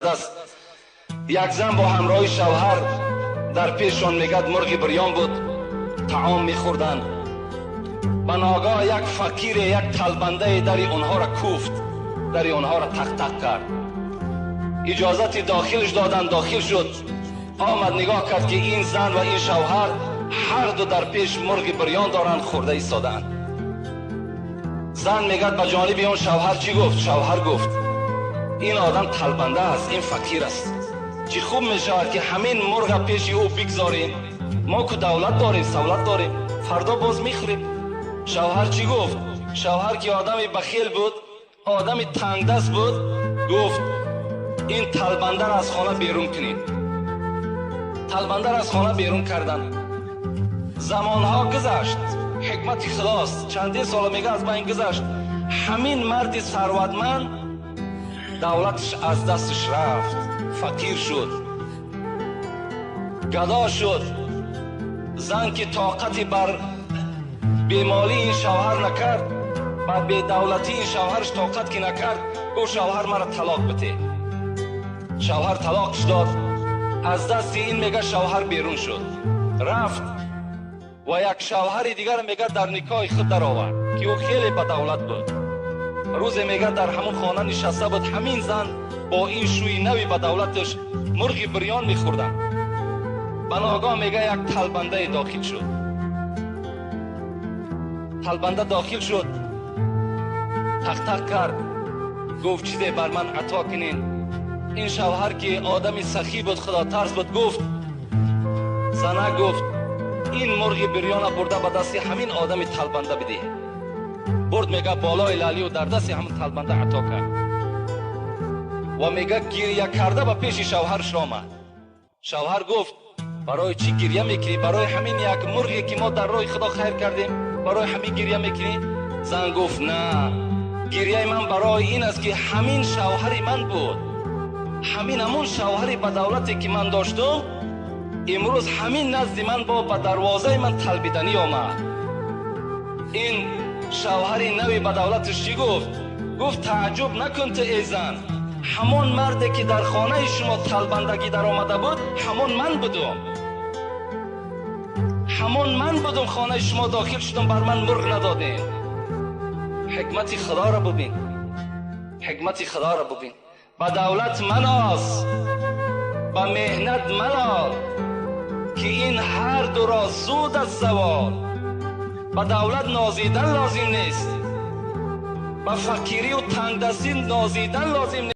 است. یک زن با همراه شوهر در پیششان میگد مرغ بریان بود، طعام میخوردن. به ناگاه یک فقیر، یک طلبنده در اونها را کوفت، در اونها را تق تق کرد. اجازت داخلش دادن، داخل شد. آمد نگاه کرد که این زن و این شوهر هر دو در پیش مرغ بریان دارند، خورده ایستادند. زن میگد به جانب اون شوهر چی گفت؟ شوهر گفت این آدم طلبنده است، این فقیر است. چی خوب میشود که همین مرغ پیش او بگذاریم، ما که دولت داریم، سولت داریم، فردا باز میخوریم. شوهر چی گفت؟ شوهر که آدمی بخیل بود، آدمی تنگ دست بود، گفت این طلبنده را از خانه بیرون کنید. طلبنده را از خانه بیرون کردن. زمانها گذشت، حکمت خداست. چندین سال میگه از بین گذشت. همین مرد ثروتمند دولتش از دستش رفت، فقیر شد، گدا شد. زن که طاقتی بر بیمالی این شوهر نکرد، بر بی‌دولتی این شوهرش طاقت که نکرد، گفت شوهر مرا طلاق بده. شوهر طلاقش داد. از دست این میگه شوهر بیرون شد، رفت و یک شوهر دیگر میگه در نکاح خود در آورد که او خیلی با دولت بود. روز میگه در همون خانه نشسته بود، همین زن با این شوی نوی با دولتش مرغ بریان میخوردن. به ناگاه میگه یک طلبنده داخل شد. طلبنده داخل شد، تق تق کرد، گفت چیزی بر من عطا کنین. این شوهر که آدمی سخی بود، خدا ترس بود، گفت زنه گفت این مرغ بریان برده به دست همین آدم طلبنده بده. برد میگه بالای لالی و در دست همین طلبنده عطا کرد و میگه گریه کرده به پیش شوهرش آمد. شوهر گفت برای چی گریه میکنی؟ برای همین یک مرغی که ما در راه خدا خیر کردیم، برای همین گریه میکنی؟ زن گفت نه، گریه من برای این است که همین شوهری من بود، همین همون شوهری با دولتی که من داشتم امروز همین نزد من با به دروازه من طلبیدنی آمد. این شوهری نوی با دولتش چی گفت؟ گفت تعجب نکن تو ای زن، همون مردی که در خانه شما طلبندگی در آمده بود همون من بودم، همون من بودم. خانه شما داخل شدم، بر من مرغ ندادین. حکمت خدا را ببین، حکمت خدا را ببین. با دولت مناس، با مهنت منال که این هر دو را زود از زوال. با دولت نازیدن لازم نیست، با فقیری و تنگ دستی نازیدن لازم نیست.